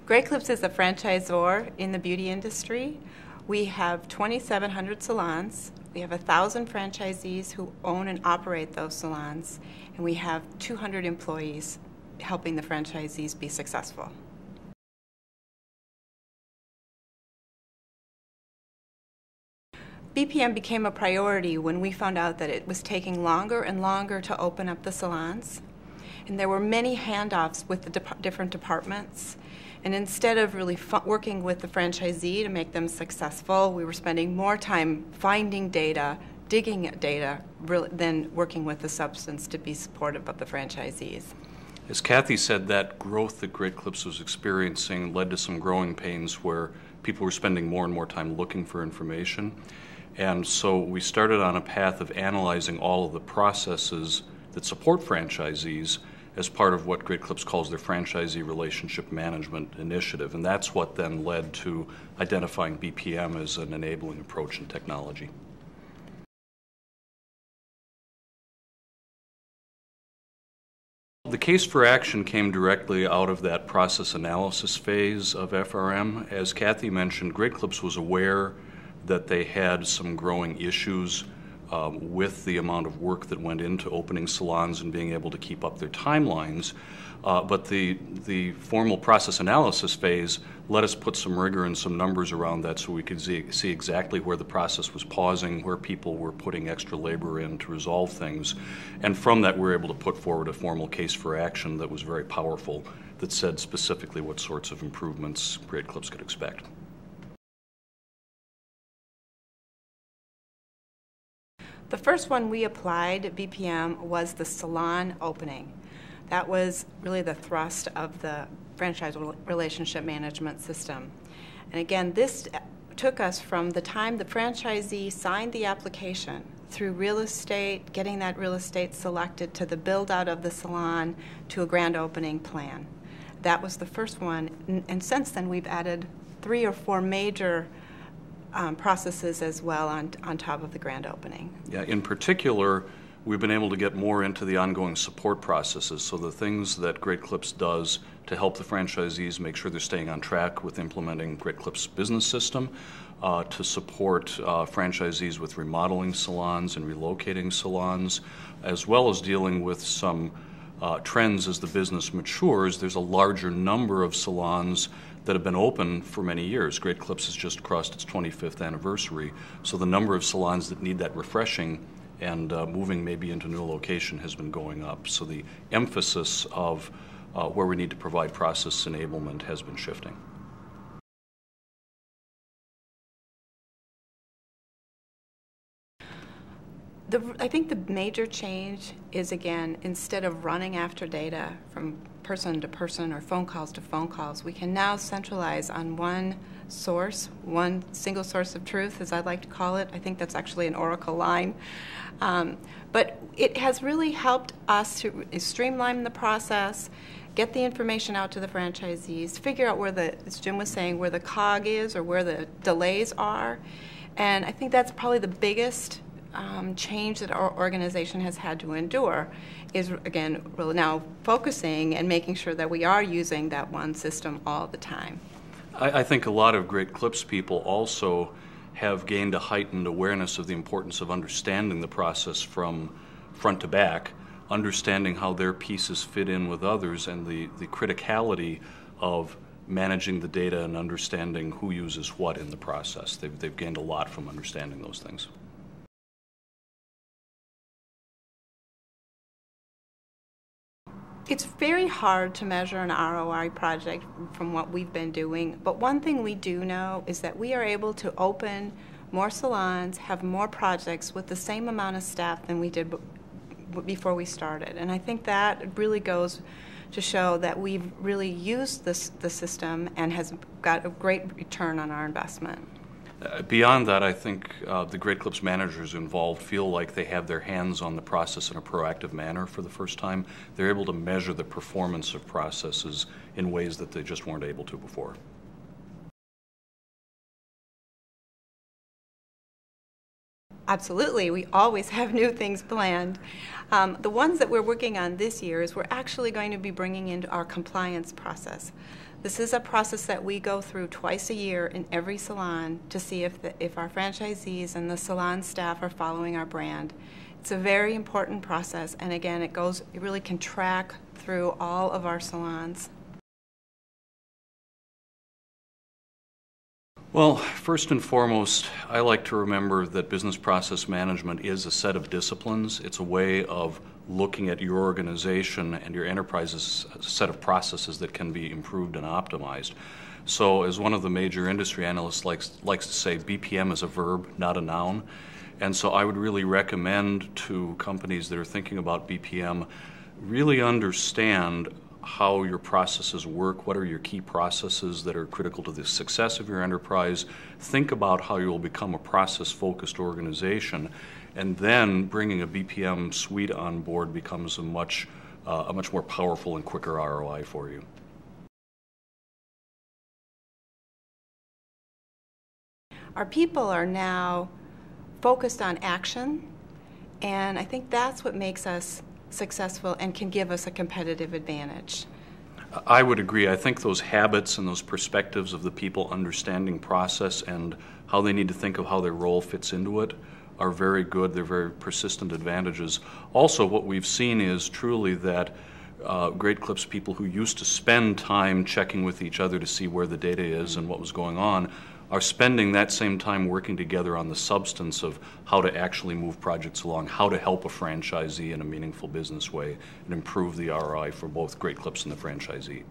Great Clips is a franchisor in the beauty industry. We have 2,700 salons. We have 1,000 franchisees who own and operate those salons, and we have 200 employees helping the franchisees be successful. BPM became a priority when we found out that it was taking longer and longer to open up the salons, and there were many handoffs with the different departments. And instead of really working with the franchisee to make them successful, we were spending more time finding data, digging at data, than working with the substance to be supportive of the franchisees. As Kathy said, that growth that Great Clips was experiencing led to some growing pains where people were spending more and more time looking for information. And so we started on a path of analyzing all of the processes that support franchisees as part of what Great Clips calls their Franchisee Relationship Management Initiative. And that's what then led to identifying BPM as an enabling approach in technology. The case for action came directly out of that process analysis phase of FRM. As Kathy mentioned, Great Clips was aware that they had some growing issues with the amount of work that went into opening salons and being able to keep up their timelines. But the formal process analysis phase let us put some rigor and some numbers around that so we could see exactly where the process was pausing, where people were putting extra labor in to resolve things. And from that, we were able to put forward a formal case for action that was very powerful, that said specifically what sorts of improvements Great Clips could expect. The first one we applied at BPM was the salon opening. That was really the thrust of the franchise relationship management system. And again, this took us from the time the franchisee signed the application through real estate, getting that real estate selected, to the build out of the salon, to a grand opening plan. That was the first one. And since then, we've added 3 or 4 major processes as well on top of the grand opening. Yeah, in particular, we've been able to get more into the ongoing support processes, so the things that Great Clips does to help the franchisees make sure they're staying on track with implementing Great Clips' business system, to support franchisees with remodeling salons and relocating salons, as well as dealing with some trends as the business matures. There's a larger number of salons that have been open for many years. Great Clips has just crossed its 25th anniversary, so the number of salons that need that refreshing and moving maybe into a new location has been going up. So the emphasis of where we need to provide process enablement has been shifting. I think the major change is, again, instead of running after data from person to person or phone calls to phone calls, we can now centralize on one source, one single source of truth, as I like to call it. I think that's actually an Oracle line. But it has really helped us to streamline the process, get the information out to the franchisees, figure out where as Jim was saying, where the cog is or where the delays are. And I think that's probably the biggest change that our organization has had to endure, is, again, really now focusing and making sure that we are using that one system all the time. I think a lot of Great Clips people also have gained a heightened awareness of the importance of understanding the process from front to back, understanding how their pieces fit in with others, and the criticality of managing the data and understanding who uses what in the process. They've gained a lot from understanding those things. It's very hard to measure an ROI project from what we've been doing, but one thing we do know is that we are able to open more salons, have more projects with the same amount of staff than we did before we started. And I think that really goes to show that we've really used the system and has got a great return on our investment. Beyond that, I think the Great Clips managers involved feel like they have their hands on the process in a proactive manner for the first time. They're able to measure the performance of processes in ways that they just weren't able to before. Absolutely. We always have new things planned. The ones that we're working on this year is we're actually going to be bringing into our compliance process. This is a process that we go through twice a year in every salon to see if our franchisees and the salon staff are following our brand. It's a very important process, and again, it really can track through all of our salons. Well, first and foremost, I like to remember that business process management is a set of disciplines. It's a way of looking at your organization and your enterprise's set of processes that can be improved and optimized. So as one of the major industry analysts likes to say, BPM is a verb, not a noun. And so I would really recommend to companies that are thinking about BPM really understand how your processes work, what are your key processes that are critical to the success of your enterprise. Think about how you will become a process-focused organization, and then bringing a BPM suite on board becomes a much more powerful and quicker ROI for you. Our people are now focused on action, and I think that's what makes us successful and can give us a competitive advantage. I would agree. I think those habits and those perspectives of the people understanding process and how they need to think of how their role fits into it are very good. They're very persistent advantages. Also, what we've seen is truly that Great Clips people who used to spend time checking with each other to see where the data is and what was going on are spending that same time working together on the substance of how to actually move projects along, how to help a franchisee in a meaningful business way and improve the ROI for both Great Clips and the franchisee.